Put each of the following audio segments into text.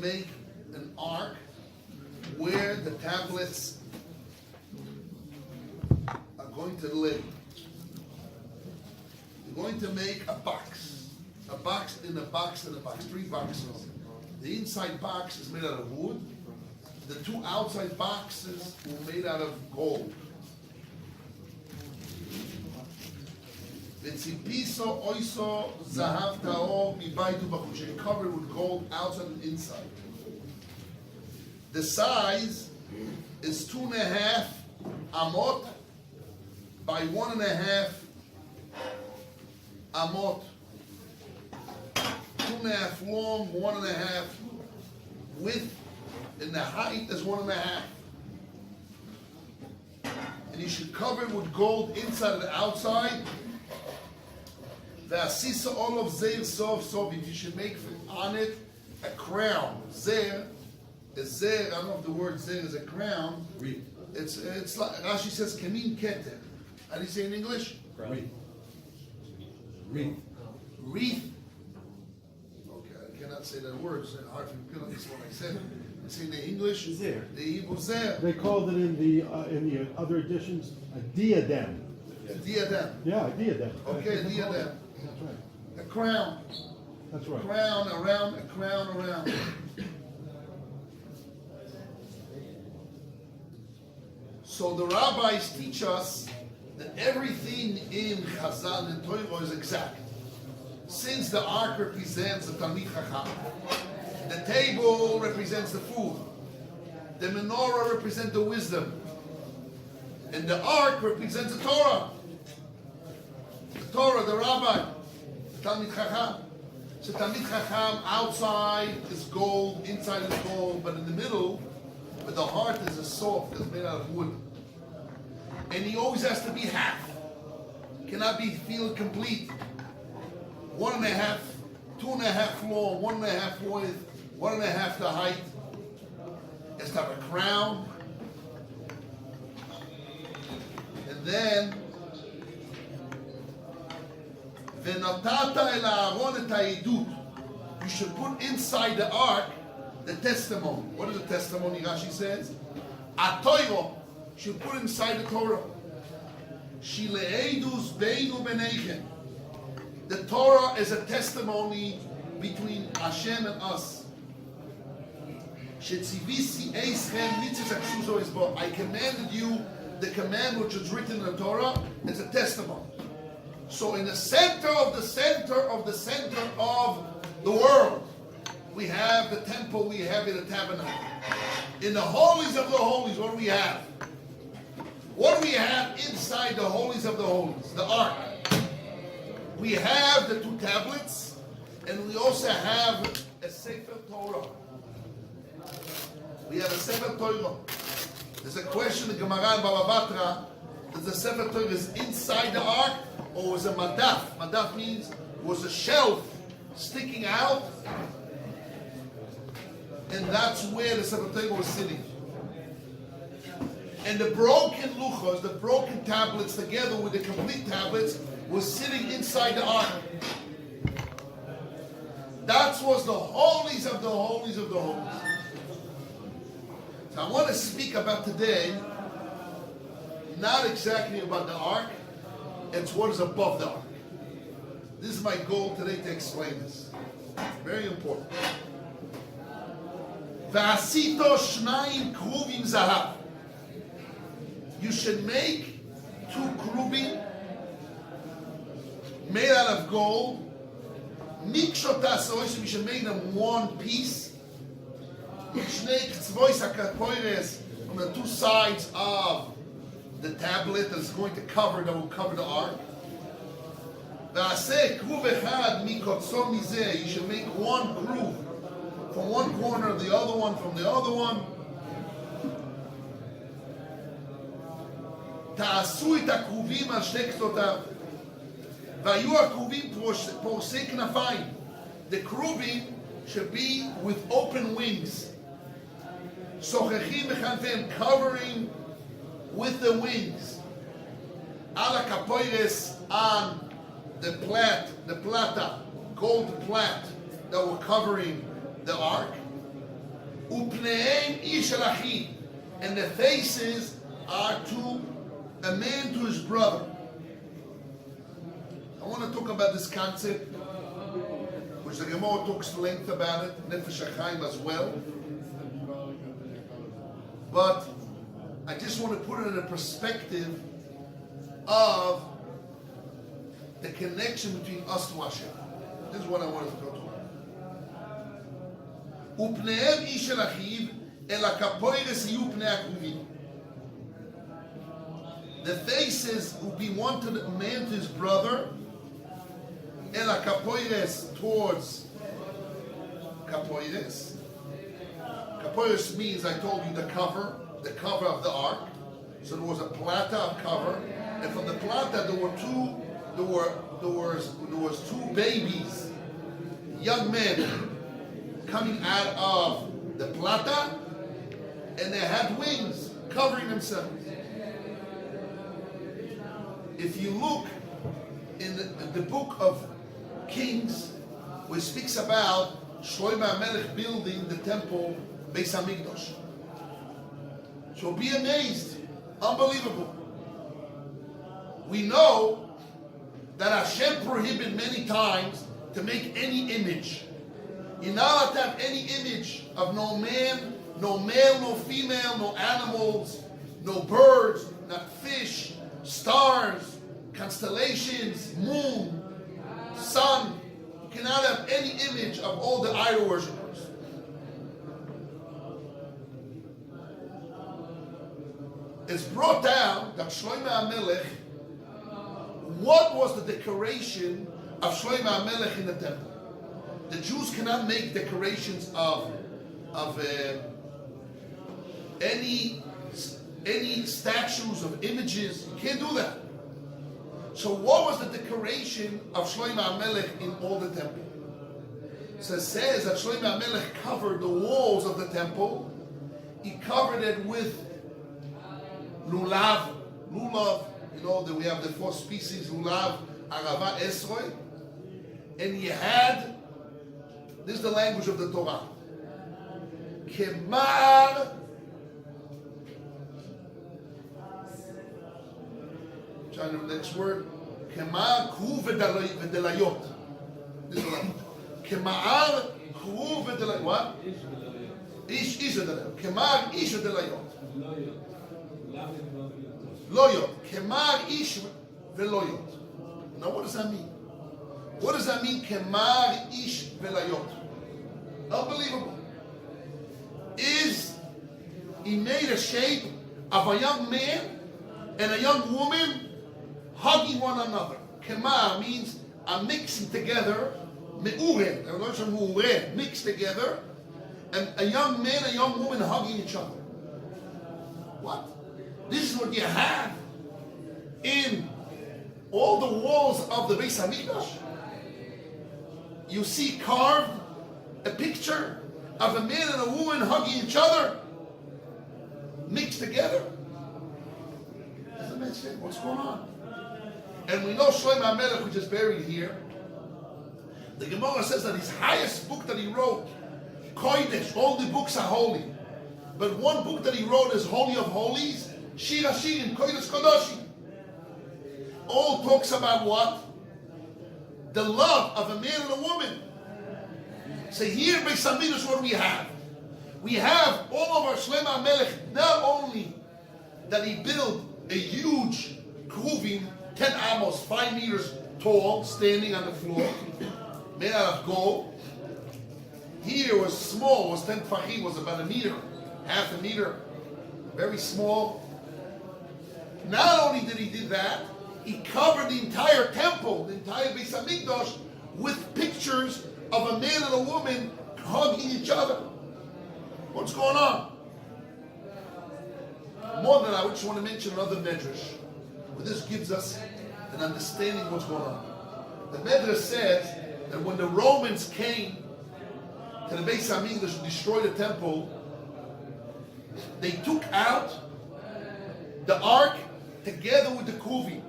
make an ark where the tablets are going to live. You're going to make a box in a box in a box, 3 boxes. The inside box is made out of wood. The 2 outside boxes were made out of gold. V'tzipiso oiso zahav ta'or mibaytu b'chush, covered with gold outside and inside. The size is 2.5 amot by 1.5 amot. 2.5 long, 1.5 width, and the height is 1.5. And you should cover it with gold inside and outside. The asisa all of zeir sof sof. You should make on it a crown. Zeir is zeir. I don't know if the word zeir is a crown. Wreath. It's like Rashi says kamin keter. How do you say in English? Wreath. Wreath. Wreath. Okay, I cannot say that word. It's hard for me to understand what I said. I say in the English, Zeir. the Hebrew zeir. They called it in the other editions a diadem. A diadem. Yeah, a diadem. Okay, a diadem. That's right. A crown. That's right. Crown around, a crown around. So the rabbis teach us that everything in Chazal and Torah is exact. Since the ark represents the Talmid Chacham, the table represents the food, the menorah represents the wisdom, and the ark represents the Torah. The Torah, the rabbi, the Talmid Chacham. So Talmid Chacham outside is gold, inside is gold, but in the middle, where the heart is a soft, it's made out of wood. And he always has to be half. Cannot be feel complete. 1.5, 2.5 long, 1.5 width, 1.5 the height. Has to have a crown. And then V'natata el Aaron et ha'edut. You should put inside the ark the testimony. What is the testimony? Rashi says, Atoiro should put inside the Torah. Shile'edus beinu beneichen. The Torah is a testimony between Hashem and us. Shetzivisi eischem mitzvah akshuzo isbo. I commanded you the command which is written in the Torah. It's a testimony. So in the center of the center of the center of the world, we have the temple, we have the tabernacle. In the holies of the holies, what do we have? What do we have inside the holies of the holies? The ark. We have the 2 tablets, and we also have a Sefer Torah. We have a Sefer Torah. There's a question in Gemara and Baba Batra, that the Sefer Torah is inside the ark, or was a madaf? Madaf means was a shelf sticking out, and that's where the Sefer Torah was sitting. And the broken luchos, the broken tablets, together with the complete tablets, was sitting inside the ark. That was the holies of the holies of the holies. So I want to speak about today, not exactly about the ark, it's what is above the ark. This is my goal today to explain this. Very important. V'asito shnayim kruvim zahav. You should make 2 kruvim made out of gold. Mikshotas, you should make them one piece. Shnei tzvois hakapoires on the 2 sides of the tablet that is going to cover, that will cover the ark. V'aseh kruv echad mikotzo mizeh. You should make 1 kruv from one corner of the other one, from the other one. תעשו את הכרובים על 2 כתותיו. והיו הכרובים פורסי כנפיים. The kruvim should be with open wings. שוחחים בכנפיהם, covering with the wings. על הכפוירס, on the plata, gold plat that were covering the ark. Upneim ish el achiv, and the faces are to a man to his brother. I want to talk about this concept, which the Gemara talks length about it, Nefesh HaChaim as well. But I just want to put it in a perspective of the connection between us to Hashem. This is what I wanted to go to. Upneim ish el achiv, el hakapoires hiyu pnei hakruvim. The faces will be one to the man to his brother, el hakapoires towards kapoires. Kapoires means, I told you, the cover of the ark. So there was a plata of cover, and from the plata there was two babies, young men, coming out of the plata, and they had wings covering themselves. If you look in the book of Kings, where it speaks about Shlomo HaMelech building the temple Beit HaMikdash. So be amazed. Unbelievable. We know that Hashem prohibited many times to make any image. You're not allowed to have any image of no man, no male, no female, no animals, no birds, not fish, stars, constellations, moon, sun. You cannot have any image of all the idol worshippers. It's brought down that Shlomo HaMelech, what was the decoration of Shlomo HaMelech in the temple? The Jews cannot make decorations of any statues, of images. You can't do that. So what was the decoration of Shlomo HaMelech in all the temple? So it says that Shlomo HaMelech covered the walls of the temple. He covered it with lulav, you know that we have the four species, lulav, arava, esroi, and he had, this is the language of the Torah, kemar, trying to the next word, kemar kru v'delayot. This is the language. Kemar kru v'delayot. What? Ish v'delayot. Kemar ish v'delayot. Loyot. Kemar ish veloyot. Now what does that mean? What does that mean? Kemar ish velayot. Unbelievable. He made a shape of a young man and a young woman hugging one another. Kemar means a mixing together. Me'uren. Mixed together. And a young man and a young woman hugging each other. What? This is what you have in all the walls of the Beit HaMikdash. You see carved a picture of a man and a woman hugging each other, mixed together. Doesn't make sense. What's going on? And we know Shlomo HaMelech, which is buried here. The Gemara says that his highest book that he wrote, Kodesh, all the books are holy. But one book that he wrote is Holy of Holies, Shir Hashirim, Kodesh Kodoshim. All talks about what? The love of a man and a woman. So here in Beit HaMikdash, what do we have? We have all of our Shlomo HaMelech, not only that he built a huge Kruvim, 10 amos, 5 meters tall, standing on the floor, made out of gold. Here was small, was 10 tfachim, was about a meter, half a meter, very small. Not only did he do that, he covered the entire temple, the entire Beit HaMikdash, with pictures of a man and a woman hugging each other. What's going on? More than I just want to mention another medrash, but this gives us an understanding of what's going on. The medrash says that when the Romans came to the Beit HaMikdash to destroy the temple, they took out the ark together with the Kruvim,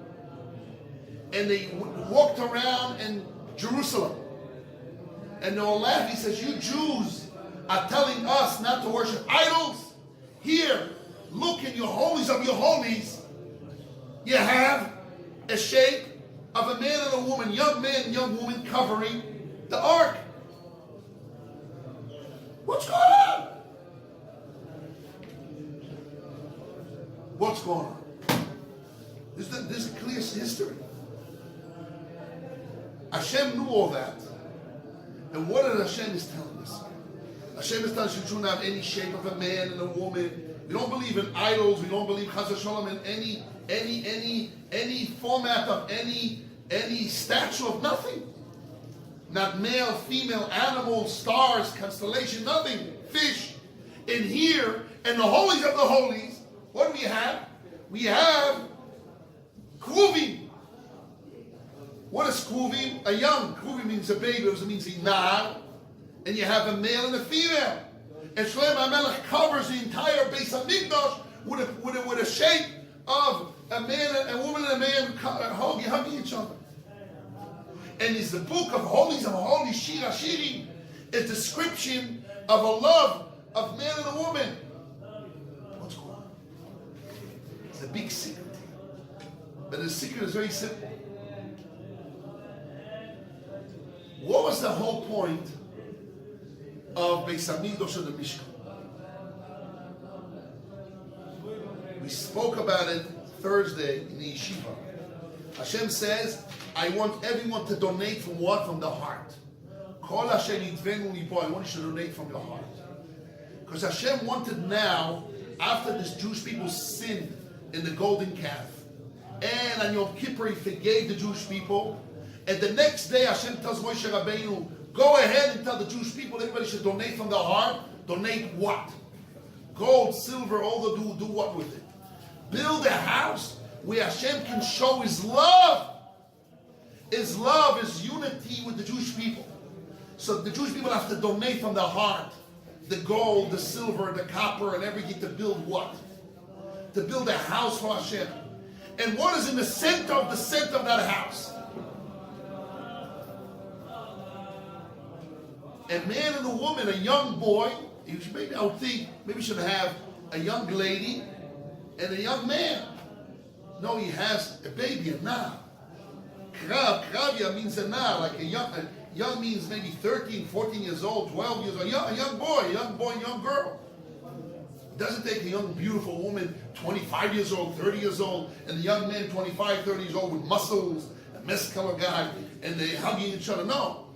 and they walked around in Jerusalem. And they're all laughing. He says, "You Jews are telling us not to worship idols. Here, look in your holies of your holies. You have a shape of a man and a woman, young man and young woman covering the ark. What's going on? What's going on? This is clear history. Hashem knew all that. And what did Hashem is telling us? Hashem is telling us you shouldn't have any shape of a man and a woman. We don't believe in idols. We don't believe Chas v'Shalom in any format of any statue of nothing. Not male, female, animals, stars, constellation, nothing. Fish. In here, in the holies of the holies, what do we have? We have Kruvim. What is Kruvim? A young. Kruvim means a baby. It means a nar. And you have a male and a female. And Shlomo HaMelech covers the entire Beit HaMikdash with a shape of a man, a woman, and a man hugging each other. And it's the book of holies of holy Shir HaShirim, a description of a love of man and a woman. What's going on? It's a big secret. But the secret is very simple. What was the whole point of Beit HaMikdash and the Mishkan? We spoke about it Thursday in the Yeshiva. Hashem says, I want everyone to donate from what? From the heart. Kol Hashem yitvenu libo. I want you to donate from your heart. Because Hashem wanted now, after this Jewish people sinned in the golden calf, and on Yom Kippur he forgave the Jewish people, and the next day Hashem tells Moshe Rabbeinu, go ahead and tell the Jewish people everybody should donate from their heart. Donate what? Gold, silver, all the do what with it? Build a house where Hashem can show His love. His love, His unity with the Jewish people. So the Jewish people have to donate from their heart the gold, the silver, the copper, and everything to build what? To build a house for Hashem. And what is in the center of that house? A man and a woman, a young boy. Maybe I would think maybe should have a young lady and a young man. No, he has a baby, a nar. Kravya means a nar, like a young means maybe 13, 14 years old, 12 years old, a young boy, young girl. It doesn't take a young, beautiful woman, 25 years old, 30 years old, and the young man, 25, 30 years old with muscles, a mess-color guy, and they hugging each other. No.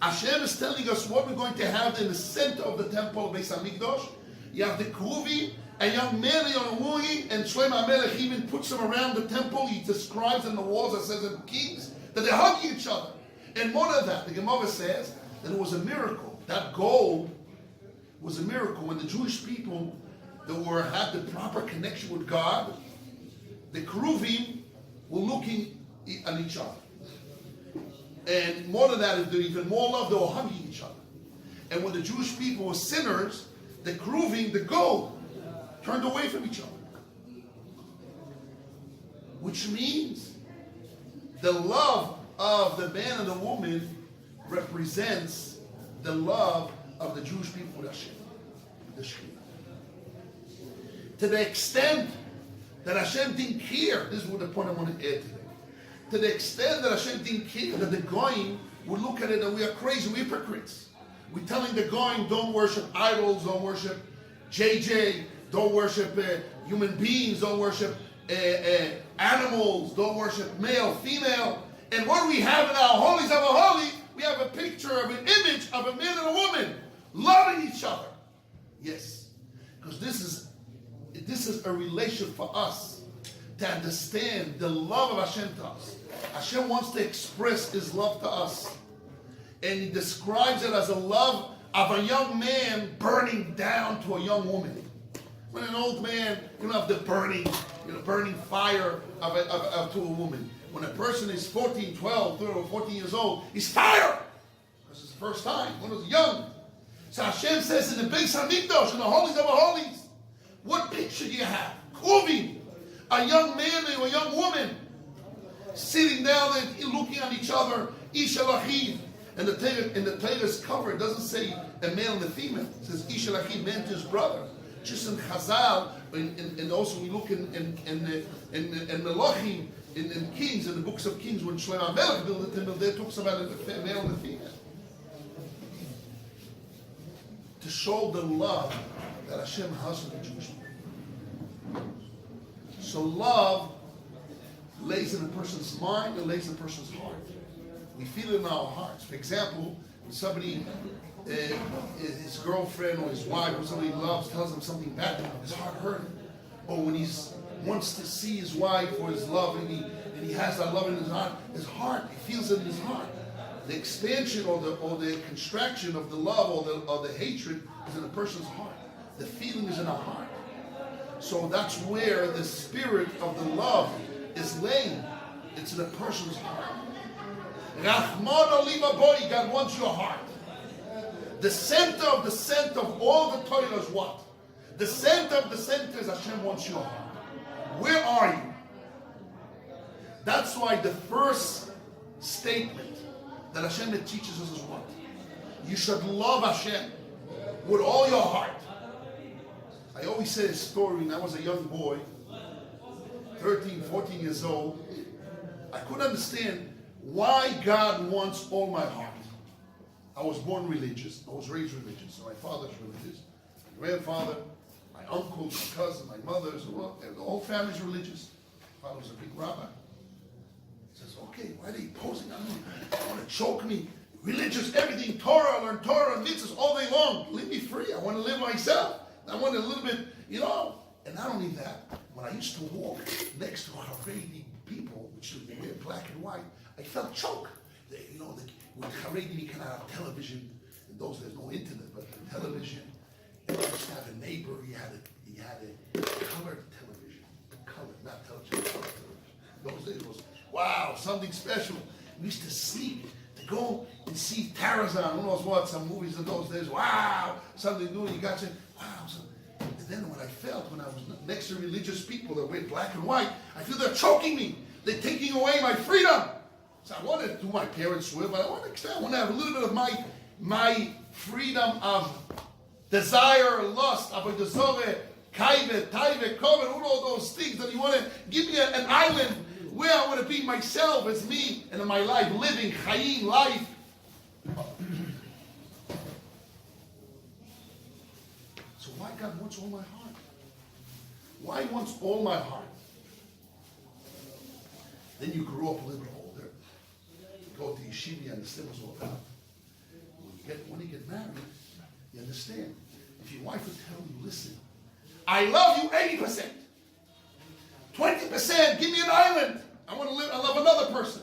Hashem is telling us what we're going to have in the center of the temple of Beit HaMikdash. You have the Kruvim, a young man, a young woman, and Shlomo HaMelech even puts them around the temple. He describes in the walls, it says in Kings, that they're hugging each other. And more than that, the Gemara says that it was a miracle. That gold was a miracle. When the Jewish people that had the proper connection with God, the Kruvim were looking at each other. And more than that, if they're even more love, they were hugging each other. And when the Jewish people were sinners, the Kruvim, the gold, turned away from each other. Which means the love of the man and the woman represents the love of the Jewish people with Hashem, the Shekhinah. To the extent that Hashem didn't care, this is what the point I want to add today. To the extent that Hashem didn't care, that the Goyim would look at it and we are crazy, we're hypocrites. We're telling the Goyim, don't worship idols, don't worship JJ, don't worship human beings, don't worship animals, don't worship male, female. And what do we have in our holies of a holy? We have a picture of an image of a man and a woman loving each other. Yes, because this is a relation for us to understand the love of Hashem to us. Hashem wants to express His love to us. And He describes it as a love of a young man burning down to a young woman. When an old man, you don't have the burning fire to a woman. When a person is 14, 12, 13, or 14 years old, he's fired. Because it's the first time, when he was young. So Hashem says in the Beit HaMikdash, in the holies of the holies, what picture do you have? Kruvim, a young man and a young woman, sitting down there looking at each other, Ish el Achiv, And in the Torah's cover, it doesn't say a male and a female. It says Ish el Achiv, man to his brother. Just in Chazal, and also we look in Melachim, in Kings, in the books of Kings, when Shlomo Melech built the temple, there talks about a male and a female. To show the love that Hashem has for the Jewish people. So love lays in a person's mind and lays in a person's heart. We feel it in our hearts. For example, when somebody, his girlfriend or his wife or somebody he loves tells him something bad, his heart hurts. Or when he wants to see his wife or his love and he has that love in his heart, he feels it in his heart. The expansion or the contraction of the love or the hatred is in a person's heart. The feeling is in our heart. So that's where the spirit of the love is laying. It's in a person's heart. Rahman Olima Bori, God wants your heart. The center of all the Torah is what? The center of the center is Hashem wants your heart. Where are you? That's why the first statement that Hashem teaches us is what? You should love Hashem with all your heart. I always say a story when I was a young boy, 13, 14 years old. I couldn't understand why God wants all my heart. I was born religious. I was raised religious. So my father's religious. My grandfather, my uncle, my cousin, my mother, the whole family's religious. My father was a big rabbi. He says, okay, why are they posing on me? They want to choke me. Religious, everything, Torah, learn Torah, mitzvahs all day long. Leave me free. I want to live myself. I want a little bit, And not only that, when I used to walk next to Haredi people, which were black and white, I felt choke. With Haredi, you cannot have television. In those days, no internet, but television. And I used to have a neighbor. He had a colored television, not television, colored television. In those days, it was wow, something special. We used to sneak to go and see Tarzan. Who knows what? Some movies in those days. Wow, something new. You got to wow. And then when I was next to religious people that wear black and white, I feel they're choking me. They're taking away my freedom. So I want to do my parents' will, but I want to have a little bit of my freedom of desire, lust, avodah, kaivet, taivet, kovet, all those things that you want to give me an island where I want to be myself as me and in my life, living, chayim, life. So why God wants all my heart? Why He wants all my heart? Then you grow up a little bit older. You go to Yeshiva, you understand what's all about. When you get married, you understand. If your wife would tell you, listen, I love you 80%. 20%, give me an island. I love another person.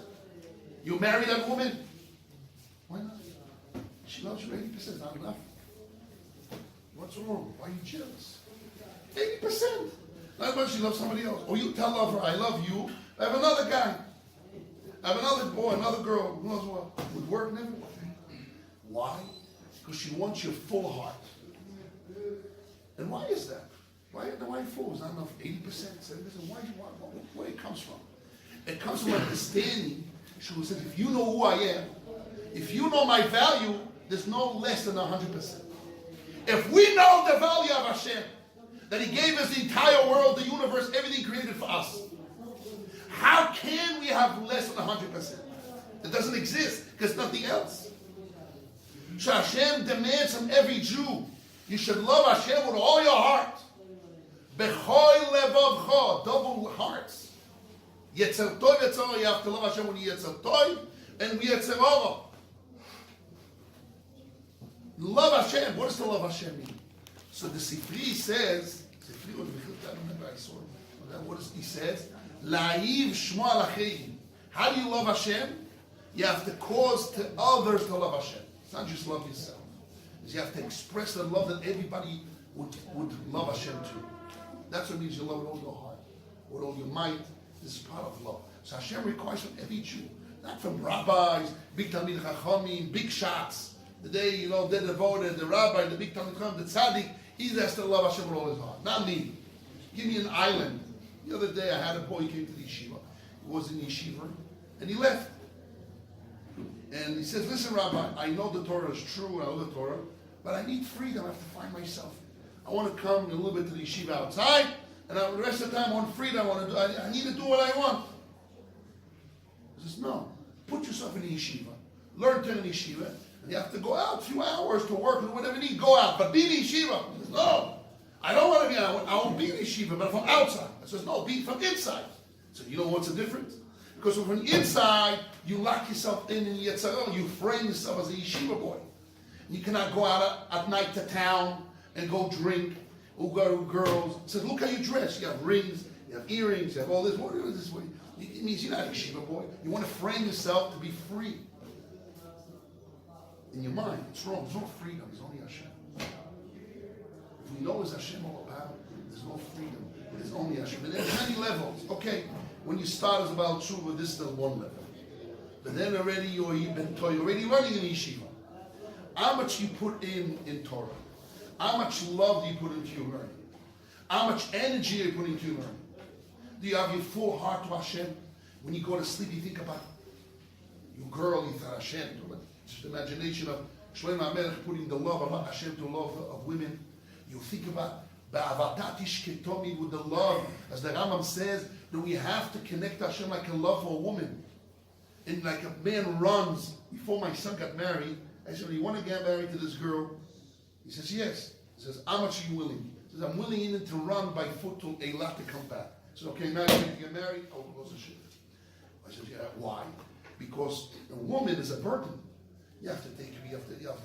You marry that woman? Why not? She loves you 80%, not enough. What's wrong? Why are you jealous? 80%. Not much she loves somebody else. Or you tell her, I love you. I have another guy. I have another boy, another girl. Who knows what? Would work never. Why? Because she wants your full heart. And why is that? Why full? Is not enough 80%, 70%? Where it comes from? It comes from understanding. She said, if you know who I am, if you know my value, there's no less than 100%. If we know the value of Hashem, that He gave us the entire world, the universe, everything created for us, how can we have less than 100%? It doesn't exist, because nothing else. So Hashem demands from every Jew, you should love Hashem with all your heart. B'chol levavcha, double hearts. Yetzer tov, yetzer hara, you have to love Hashem with yetzer tov and yetzer hara. Love Hashem. What does to love Hashem mean? So the Sifri says, I don't remember, I saw it. What he says? La'iv shmo alachim. How do you love Hashem? You have to cause to others to love Hashem. It's not just love yourself. You have to express the love that everybody would love Hashem too. That's what it means you love with all your heart, with all your might. This is part of love. So Hashem requires from every Jew, not from rabbis, big Talmid Chachamim, big shots. The day, they're devoted, the rabbi, the big Talmid Chacham, the tzaddik, he has to love Hashem with all his heart. Not me. Give me an island. The other day I had a boy, he came to the yeshiva. He was in yeshiva, and he left. And he says, listen, Rabbi, I know the Torah is true, I know the Torah, but I need freedom. I have to find myself. I want to come a little bit to the yeshiva outside, and the rest of the time I want freedom. I need to do what I want. He says, no. Put yourself in the yeshiva. Learn to in the yeshiva. And you have to go out a few hours to work and whatever you need. Go out, but be in the yeshiva. He says, no. I don't want to be out. I won't be in the yeshiva, but from outside. I says, no, be from inside. So you know what's the difference? Because from inside, you lock yourself in Yetzirah. You frame yourself as a yeshiva boy. You cannot go out at night to town and go drink or go to girls. It says, look how you dress. You have rings, you have earrings, you have all this. What is this way? It means you're not a yeshiva boy. You want to frame yourself to be free. In your mind, it's wrong. There's no freedom. There's only Hashem. If we know it's Hashem all about, there's no freedom. There's only Hashem. And there's many levels. Okay, when you start as about tshuva, this is the one level. But then already you're already running in yeshiva. How much you put in Torah? How much love do you put into your learning? How much energy are you putting into your learning? Do you have your full heart to Hashem? When you go to sleep, you think about your girl, you thought Hashem. Just the imagination of Shlomo HaMelech putting the love of Hashem to love of women. You think about with the love, as the Rambam says, that we have to connect Hashem like a love for a woman. And like a man runs. Before my son got married, I said, you want to get married to this girl? He says, yes. He says, how much are you willing? He says, I'm willing even to run by foot to Eilat to come back. I said, okay, now you're going to get married? Oh, close the shit. I said, yeah, why? Because a woman is a burden. You have to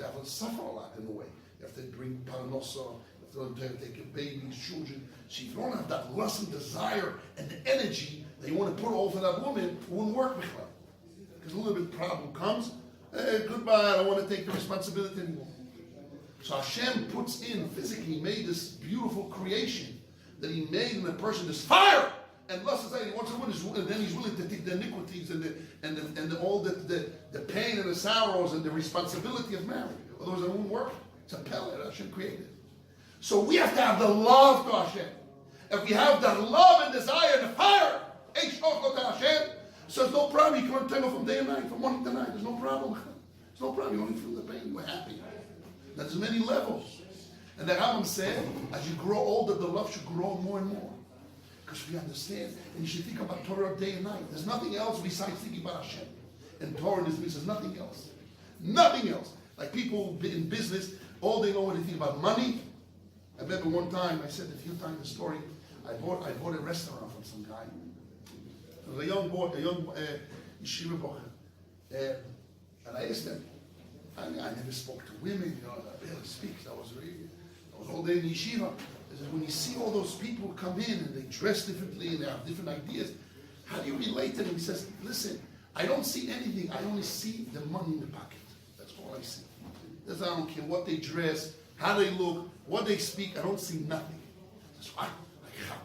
have to suffer a lot in a way. You have to bring parnosa, you have to take your babies, children. So if you don't have that lust and desire and the energy that you want to put over that woman, it wouldn't work with her. Because a little bit problem comes, hey, goodbye, I don't want to take the responsibility anymore. So Hashem puts in, physically, He made this beautiful creation that He made in a person, this fire and lust. He wants a woman, and then He's willing to take the iniquities and all the pain and the sorrows and the responsibility of marriage. Otherwise, it won't work. It's a pellet that Hashem created. So we have to have the love to Hashem. If we have the love and desire and the fire, Hashem, so there's no problem. You can tell from day and night, from morning to night. There's no problem. There's no problem. You don't feel the pain. You're happy. There's many levels. And the Rambam said, as you grow older, the love should grow more and more. Because we understand, and you should think about Torah day and night. There's nothing else besides thinking about Hashem. And Torah in this business, nothing else. Nothing else. Like people in business, all they know when they think about money. I remember one time, I said a few times the story, I bought a restaurant from some guy. It was a young boy, a young yeshiva boy. And I asked him, I never spoke to women, I barely speak. I was all day in yeshiva. I said, when you see all those people come in and they dress differently and they have different ideas, how do you relate to them? He says, listen, I don't see anything. I only see the money in the pocket. That's all I see. I don't care what they dress, how they look, what they speak. I don't see nothing. That's why I help.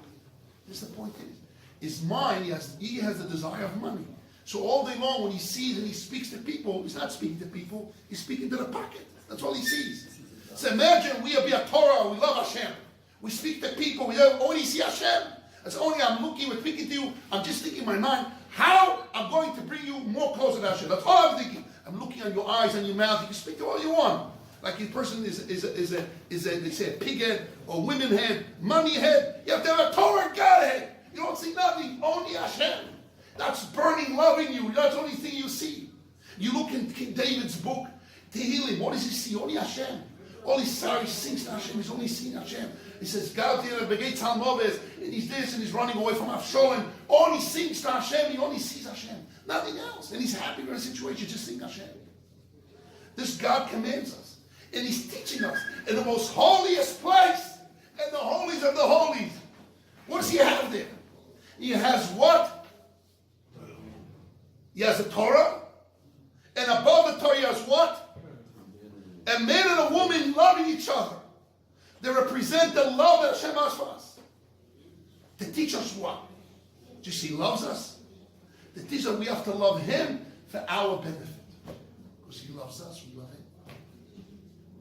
This is the point is mine. He has the desire of money. So all day long when he sees and he speaks to people, he's not speaking to people, he's speaking to the pocket. That's all he sees. So imagine we be a Torah, we love Hashem. We speak to people, we only see Hashem. That's only I'm looking, we're speaking to you, I'm just thinking in my mind, how I'm going to bring you more closer to Hashem. That's all I'm thinking. I'm looking on your eyes and your mouth, you can speak to all you want. Like a person is they say a pig head or women head, money head. You have to have a Torah God head. You don't see nothing, only Hashem. That's burning love in you. That's the only thing you see. You look in King David's book, Tehillim. What does he see? Only Hashem. All he sings to Hashem. He's only seeing Hashem. He says, God, and he's this and he's running away from Avshalom. All he sings to Hashem. He only sees Hashem. Nothing else. And he's happy with the situation. Just sing Hashem. This God commands us. And he's teaching us in the most holiest place, and the holies of the holies. What does he have there? He has what? He has the Torah, and above the Torah he has what? A man and a woman loving each other. They represent the love that Hashem has for us. To teach us what? Just he loves us. To teach us we have to love him for our benefit. Because he loves us, we love him.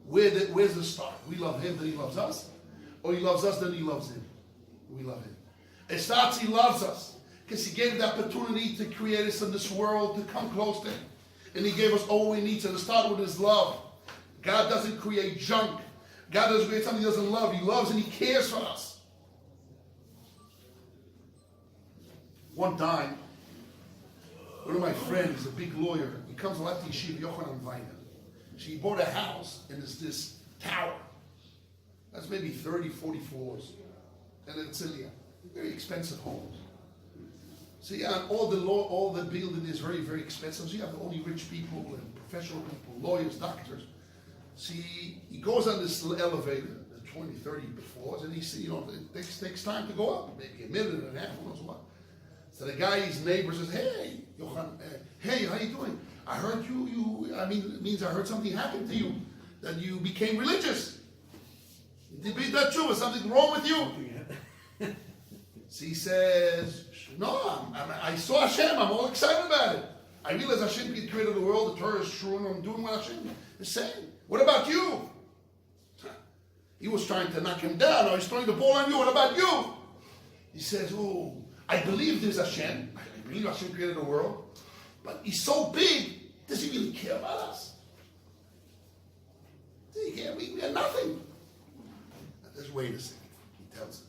Where's the start? We love him, then he loves us? Or he loves us, then he loves him? We love him. It starts, he loves us. Because he gave the opportunity to create us in this world, to come close to him. And He gave us all we need. So to start with His love. God doesn't create junk. God doesn't create something He doesn't love. He loves and He cares for us. One time, one of my friends, a big lawyer, he comes a lot to Yeshiva, Yochanan Weiner. So he bought a house, and there's this tower. That's maybe 30, 40 floors. And it's very expensive homes. So yeah, all the building is very, very expensive. So you have only rich people and professional people, lawyers, doctors. See, he goes on this elevator, the 20, 30 floors, and he sees, it takes time to go up, maybe a minute and a half, who knows what. So the guy, his neighbor, says, "Hey, Yochanan, hey, how you doing? I heard it means I heard something happened to you, that you became religious. Did that true? Was something wrong with you?" So he says, "No, I saw Hashem, I'm all excited about it. I realize Hashem created the world, the Torah is true, and I'm doing what Hashem is saying. What about you?" He was trying to knock him down, or he's throwing the ball on you. What about you? He says, "Oh, I believe there's Hashem. I believe Hashem created the world. But He's so big, does He really care about us? We are nothing." Just wait a second. He tells him,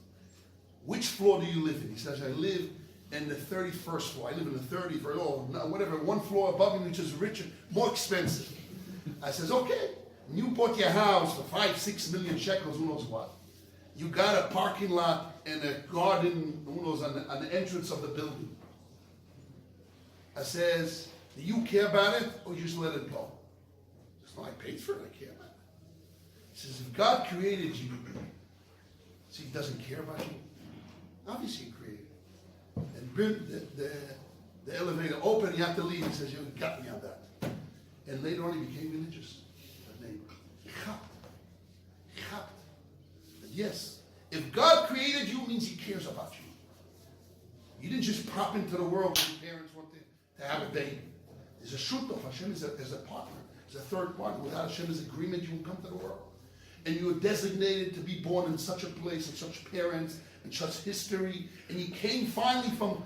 "Which floor do you live in?" He says, "I live in the 31st floor. I live in the 30th or whatever, one floor above me, which is richer, more expensive." I says, "Okay, when you bought your house for 5-6 million shekels, who knows what? You got a parking lot and a garden, who knows, on the entrance of the building. I says, do you care about it, or you just let it go?" He says, "No, I paid for it, I care about it." He says, "If God created you, so He doesn't care about you? Obviously He created you. And the elevator opened, you have to leave." He says, "You got me on that." And later on he became religious. That name. Yes, if God created you, it means He cares about you. You didn't just pop into the world when your parents wanted to have a baby. There's a shutuf. Hashem is a partner. There's a third party. Without Hashem's agreement, you won't come to the world. And you were designated to be born in such a place, and such parents, and such history. And you came finally from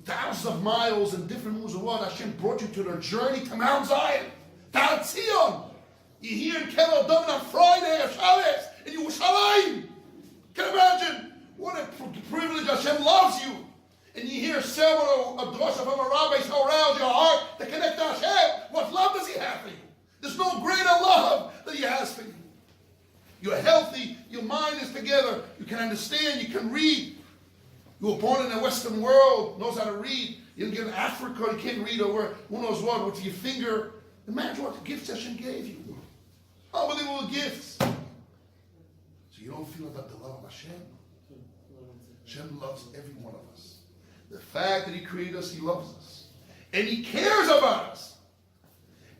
thousands of miles and different moves of the world. Hashem brought you to the journey to Mount Zion, to Tziyon. You're here in Kevel David on Friday or Shabbos, in Yerushalayim. Can you imagine? What a privilege. Hashem loves you. And you hear several of drosha from a rabbi so around your heart to connect to Hashem. What love does He have for you? There's no greater love that He has for you. You're healthy, your mind is together, you can understand, you can read. You were born in the Western world, knows how to read. You didn't get in Africa, you can't read, or who knows what, with your finger. Imagine what gifts Hashem gave you. Unbelievable gifts. So you don't feel about the love of Hashem? Hashem loves every one of us. The fact that He created us, He loves us. And He cares about us.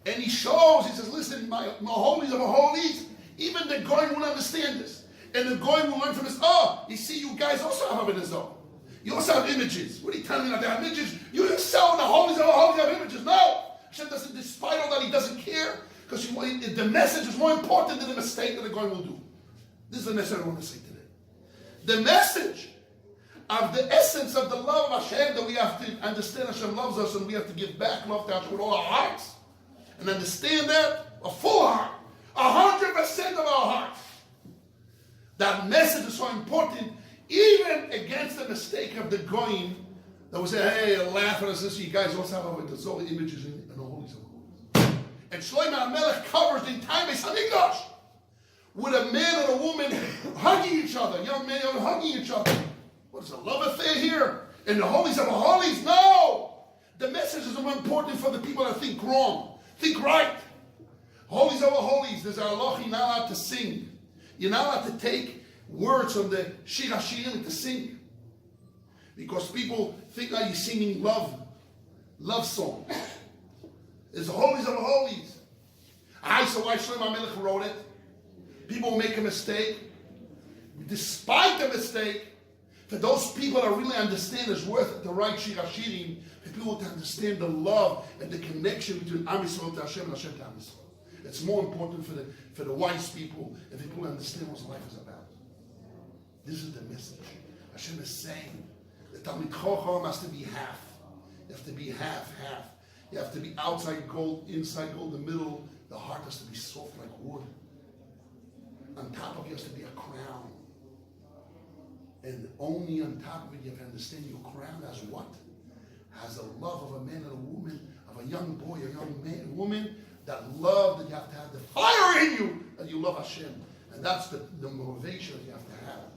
And He shows, He says, listen, my holies of holies, even the Goyim will understand this. And the Goyim will learn from this. Oh, you see, you guys also have a zone. You also have images. What are you telling me that they have images? You didn't sell the holies of holies have images. No. Hashem doesn't, despite all that, He doesn't care. Because the message is more important than the mistake that the Goyim will do. This is the message I want to say today. The message of the essence of the love of Hashem, that we have to understand Hashem loves us, and we have to give back love to Hashem with all our hearts. And understand that, a full heart. 100% of our hearts. That message is so important, even against the mistake of the Goyim that will say, hey, laugh at us, this, you guys also have the Zohar images in the holies of holies. And Shlomo HaMelech covers the entire Beit HaMikdash with a man and a woman hugging each other, young man hugging each other. What is a love affair here? In the holies of holies? No! The message is more important for the people that think wrong. Think right. Holies over holies, there's a halacha, you're not allowed to sing. You're not allowed to take words from the Shir HaShirim to sing. Because people think that you're singing love song. There's holies over holies. So why Shlomo HaMelech wrote it? People will make a mistake. Despite the mistake, for those people that really understand it's worth it to write Shir HaShirim, for people to understand the love and the connection between Am Yisrael to Hashem and Hashem to Am Yisrael. It's more important for the wise people and people who understand what life is about. This is the message. Hashem is saying the Talmid Chacham has to be half. You have to be half. You have to be outside gold, inside gold, the middle. The heart has to be soft like wood. On top of it has to be a crown. And only on top of it you have to understand your crown as what? Has the love of a man and a woman, of a young boy, a young man, a woman, that love that you have to have the fire in you, that you love Hashem. And that's the motivation that you have to have.